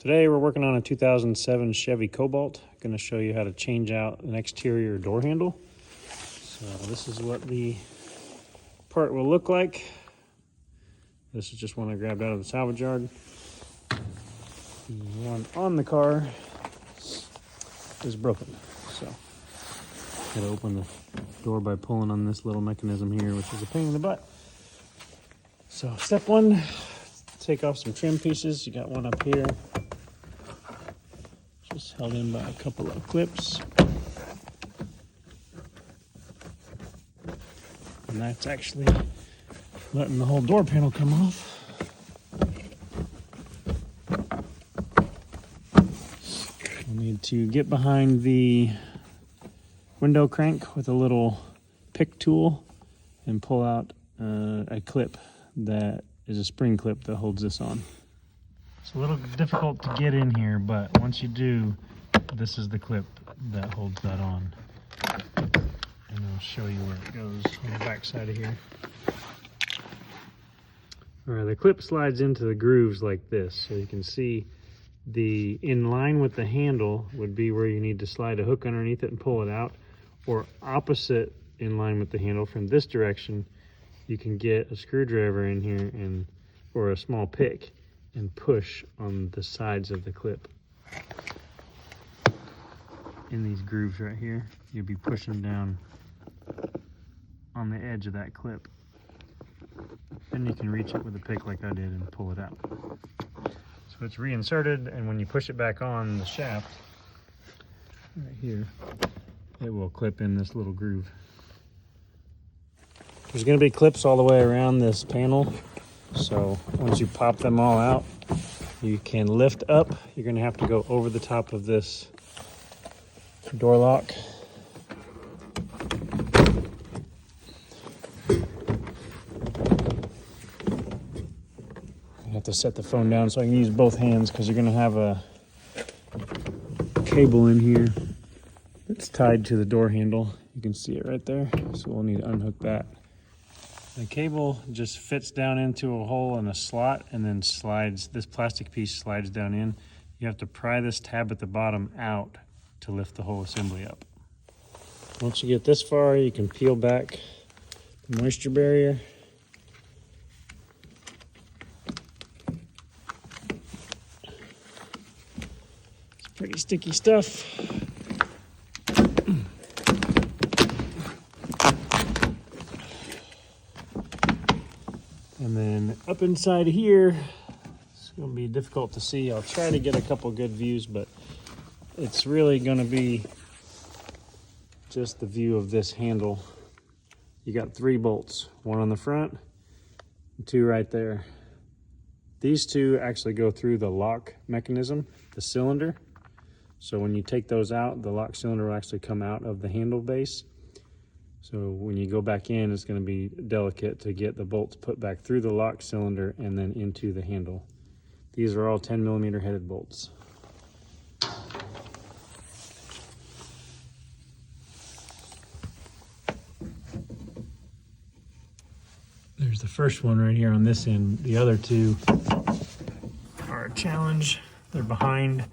Today we're working on a 2007 Chevy Cobalt. I'm going to show you how to change out an exterior door handle. So this is what the part will look like. This is just one I grabbed out of the salvage yard. The one on the car is broken. So I'm going to open the door by pulling on this little mechanism here, which is a pain in the butt. So step one, take off some trim pieces. You got one up here, just held in by a couple of clips. And that's actually letting the whole door panel come off. We'll need to get behind the window crank with a little pick tool and pull out a clip that is a spring clip that holds this on. It's a little difficult to get in here, but once you do, this is the clip that holds that on. And I'll show you where it goes on the back side of here. All right, the clip slides into the grooves like this, so you can see the in line with the handle would be where you need to slide a hook underneath it and pull it out, or opposite in line with the handle from this direction, you can get a screwdriver in here and or a small pick and push on the sides of the clip. In these grooves right here, you'll be pushing down on the edge of that clip. Then you can reach it with a pick like I did and pull it out. So it's reinserted, and when you push it back on the shaft right here, it will clip in this little groove. There's going to be clips all the way around this panel, so once you pop them all out, you can lift up. You're going to have to go over the top of this door lock. I have to set the phone down so I can use both hands, because you're going to have a cable in here that's tied to the door handle. You can see it right there, so we'll need to unhook that. The cable just fits down into a hole in a slot and then slides, this plastic piece slides down in. You have to pry this tab at the bottom out to lift the whole assembly up. Once you get this far, you can peel back the moisture barrier. It's pretty sticky stuff. And then up inside here, it's going to be difficult to see. I'll try to get a couple good views, but it's really going to be just the view of this handle. You got 3 bolts, one on the front and 2 right there. These 2 actually go through the lock mechanism, the cylinder. So when you take those out, the lock cylinder will actually come out of the handle base. So when you go back in, it's going to be delicate to get the bolts put back through the lock cylinder and then into the handle. These are all 10mm headed bolts. There's the first one right here on this end. The other 2 are a challenge. They're behind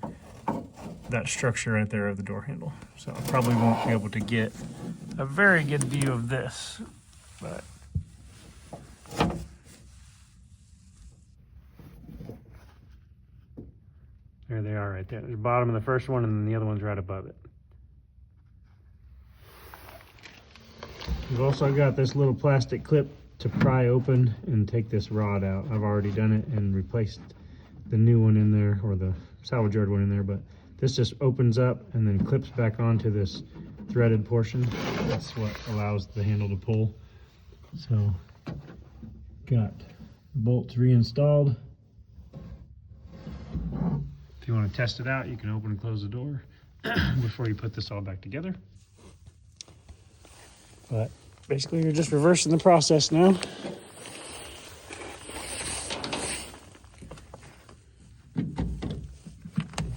that structure right there of the door handle. So I probably won't be able to get a very good view of this, but there they are right there. There's the bottom of the first one, and then the other one's right above it. We've also got this little plastic clip to pry open and take this rod out. I've already done it and replaced the new one in there, or the salvage yard one in there, but this just opens up and then clips back onto this threaded portion. That's what allows the handle to pull. So got the bolts reinstalled. If you want to test it out, you can open and close the door before you put this all back together. But basically you're just reversing the process now.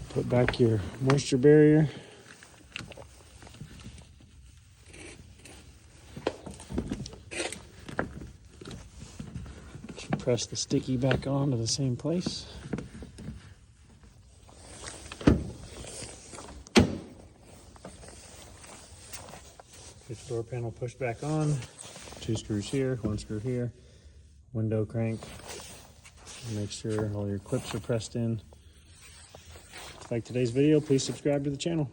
Put back your moisture barrier. Press the sticky back on to the same place. Get the door panel pushed back on. 2 screws here, 1 screw here. Window crank. Make sure all your clips are pressed in. If you like today's video, please subscribe to the channel.